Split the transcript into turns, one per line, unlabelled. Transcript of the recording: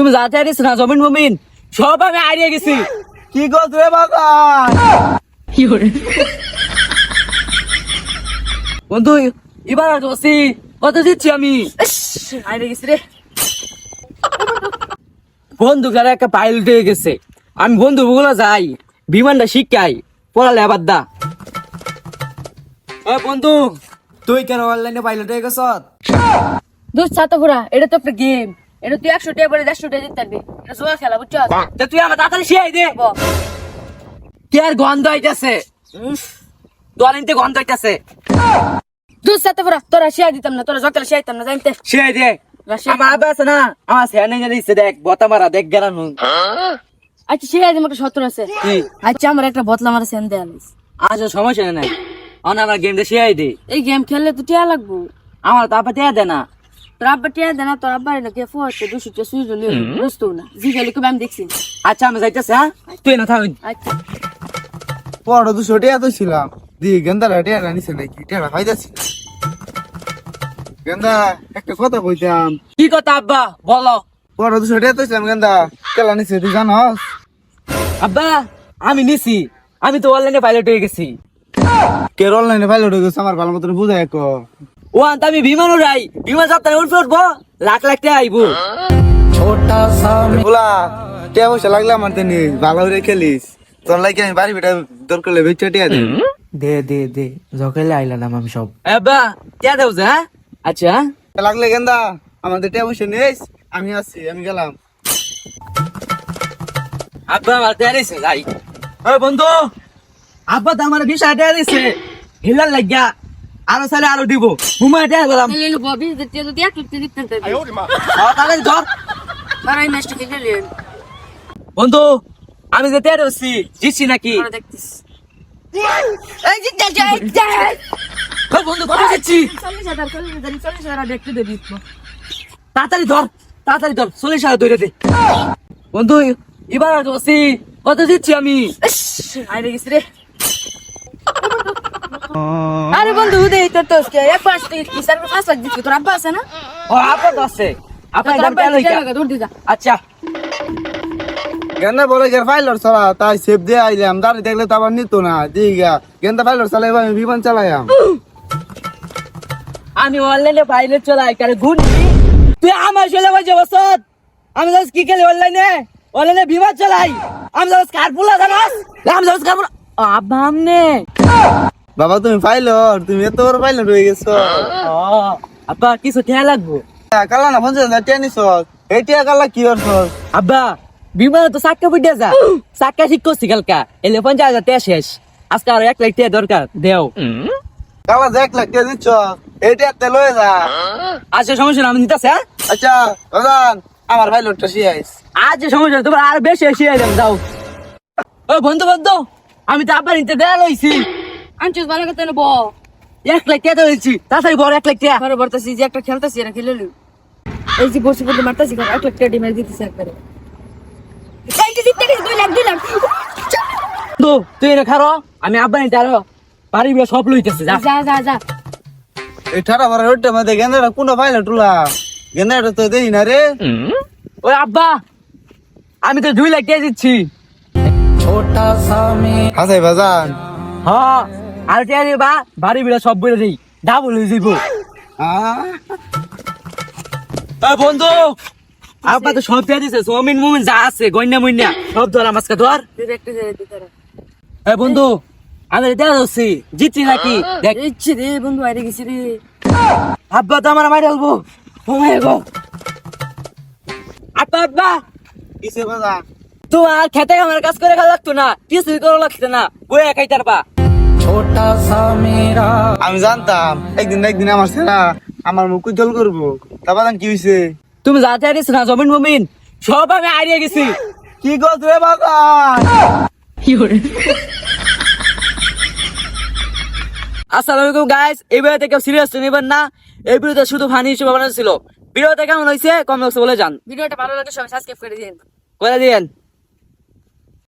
তুমি যাতে আরিস না জমিন মমিন সব আমি হারিয়ে গেছি।
কি করছ রে বাবা?
বন্ধু এবার আর দোষী কত দিচ্ছি আমি হারিয়ে গেছি রে। বন্ধু যারা একটা পাইলট হয়ে গেছে, আমি বন্ধু বগুলো যাই বিমানটা শিখাই পড়ালে আবার দা। বন্ধু
তুই কেন অনলাইনে পাইলট হয়ে গেছ?
দুধ ছাতা পুরা, এটা তো একটা গেম। এটা তুই 100 টাকা করে 150 টাকা দিতে পারবি। এটা জুয়া খেলা, বুঝছো?
তা তুই আমার তাড়াতাড়ি শিখাই দে। কি আর গন্ধ হইতেছে, তোয়ালিনতে গন্ধ হইতেছে।
দুধ ছাতা পুরা, তোরা শিয়া দিতাম না, তোরা জকালে শিয়া দিতাম না, জানতে।
শিখাই দে। আমার আব্বা আছে না, আমার সেনে দিচ্ছে, দেখ বতা মারা, দেখ গেলাম।
আচ্ছা শিয়া দিম, একটা সত্তর আছে। আচ্ছা আমার একটা বতলা মারা সেন দেয়াল।
আজ সমস্যা নাই, আমার গেমটা শিখাই দে।
এই গেম খেললে তো টিয়া লাগবো।
আমার তো আব্বা টিয়া দে না।
তোর আব্বা টিয়া দেয় না, তোর আব্বার এটা কে ফোয়াচ্ছে 200 টাকা সুইজ হলে বুঝতো না। জি গেলে কবে আমি দেখছি।
আচ্ছা আমি যাইতেছি, হ্যাঁ তুই না থাক।
আচ্ছা
পড়ো 200 টাকা তো ছিলাম দি গেন্দা টাকা নিছে নাকি টাকা খাইতাছি। গেন্দা একটা কথা কইতাম।
কি কথা আব্বা বলো।
পড়ো 200 টাকা তো ছিলাম গেন্দা কেলা নিছে তুই জানোস?
আব্বা আমি নিছি, আমি তো অনলাইনে পাইলট হয়ে গেছি।
কে অনলাইনে পাইলট হয়ে গেছে আমার ভালো মতন বুঝাই কো।
ও আনতে আমি বিমান উড়াই, বিমান যাত্রায় উঠে উঠবো, লাখ লাখ টাকা আইবো।
বলা টাকা পয়সা লাগলে আমার তেনি ভালো করে খেলিস। তোর লাগে আমি বাড়ি বেটা দরকার হলে বেচা টাকা দে।
দে জকালে আইলাম আমি সব।
আব্বা টিয়া দেও যে, হ্যাঁ আচ্ছা
লাগলে গেন্দা আমাদের টাকা পয়সা নেই, আমি আছি, আমি গেলাম।
আব্বা আমার টিয়া দিছে যাই। ওই বন্ধু আব্বা তো আমার 20 টাকা দিছে, হিলার লাগিয়া আরো সালে আরো দিব। ঘুমায় টিয়া গেলাম।
খেলে ববি দিতে তো 1 টাকা দিতে পারবি।
তাহলে ধর
আর এই ম্যাচটা খেলে
বন্ধু, আমি যে টিয়া দিচ্ছি জিতছি নাকি?
তোরা দেখতিস। এই জিতে যাই যাই।
ওই বন্ধু কত জিতছি?
40,000 দেখতে দেবি।
তাড়াতাড়ি ধর, তাড়াতাড়ি ধর, 40,000 ধরে দে। বন্ধু এবার আর দোষী কত দিচ্ছি আমি
আরে গেছি রে। আরে বন্ধু দেই তোর তো একবার কি সার্ভিস 5 লাখ দিছি। তোর আব্বা আছে না?
ও আপা তো আছে, আপনার
তোর
দাম
আব্বা
কেন
লাগা দৌড় দিগা।
আচ্ছা
গেন্দা বলে গের পাইলট চালা তাই সেফ দিয়ে আইলাম, দাঁড়ি দেখলে তো আবার নিত না দিগা। গেন্দা পাইলট চালাই আমি বিমান চালাইয়াম।
আমি অনলাইনে পাইলট চলাই কারে ঘুরছি, তুই আমার ছেলে বাজে বসত। আমি জাস্ট কি খেলি অনলাইনে, অনলাইনে বিমান চালাই। আমি জাস্ট কারপুলা জানাস, আমি জাস্ট কারপুলা। আব্বা আমনে
বাবা তুমি পাইলট, তুমি এত বড় পাইলট হয়ে গেছো।
আব্বা কিছু ঠেয়া লাগবো।
কালা না 50,000 টাকা নিছ, এই টাকা কালা কি করছ?
আব্বা বিমানে তো চাক্কা বুঝে যা, চাক্কা ঠিক করছি কালকা, এলে 50,000 টাকা শেষ, আজকে আর 1 লাখ টাকা দরকার দেও।
কালা 1 লাখ টাকা দিচ্ছ, এই টাকা লয়ে যা।
আচ্ছা সমস্যা না, আমি নিতেছি। হ্যাঁ
আচ্ছা বাজান আমার পাইলটটা শিয়াইস।
আজ যে সমস্যা তোমার আর বেশি এসে যাও। ও বন্ধু বন্ধু, আমি তো আব্বার নিতে দেয়া লইছি,
আনছিস ভালো কথা নেব।
1 লাখ টাকা লইছি, তাড়াতাড়ি বড় 1 লাখ টাকা।
ঘরে বর্তাছি যে একটা খেলতাছি এরা খেলে লই। এই যে বসে বসে মারতাছি 1 লাখ টাকা ডিমের দিতেছে একবারে। এই যে জিততে গেছি 2 লাখ 2 লাখ।
বন্ধু তুই এনে খারো, আমি আব্বার নিতে আরো বাড়ি বিয়ে সব লইতেছে। যা
যা যা যা।
এই ঠাড়া ভরা রোডটা মধ্যে গেন্দাটা কোন পাইলট উলা? গেন্দাটা তো দেই না রে।
ওই আব্বা আমি তো 2 লাখ টাকা দিচ্ছি।
হাসাই বাজান।
হ্যাঁ আর টাকা দিবা, বাড়ি বিয়ে সব বলে দিই, ডাবল হয়ে যাইব। বন্ধু আব্বা তো সব টাকা দিছে, সমিন মুমিন যা আছে গন্যা মুন্যা সব ধর, আমাকে ধর।
ডিরেক্ট দিতে রে।
বন্ধু আমি দেখা যাচ্ছি জিতছি নাকি দেখ।
ইচ্ছে রে বন্ধু আইরে গেছি রে।
আব্বা তো আমার মাইরে আলবো। ও মাই গড আব্বা আব্বা
কিসে বাজান?
তোমার খেতে আমার কাজ করে খাওয়া লাগতো না, কিছুই করা লাগতো না, বইয়া খাইতে পারবা।
আমি জানতাম একদিন না একদিন আমার ছেলা আমার মুখ উজ্জ্বল করবো। তা বাজান কি হয়েছে?
তুমি যাতে আরিস না জমিন মমিন সব আমি হারিয়ে গেছি।
কি করছ রে বাজান?
আসসালামু আলাইকুম গাইস, এই ভিডিওতে কেউ সিরিয়াস নেবেন না, এই ভিডিওতে শুধু ফানি হিসেবে বানানো ছিল। ভিডিওটা কেমন হয়েছে কমেন্ট বক্সে বলে যান,
ভিডিওটা ভালো লাগলে সবাই সাবস্ক্রাইব করে দিন।
করে দিয়েন।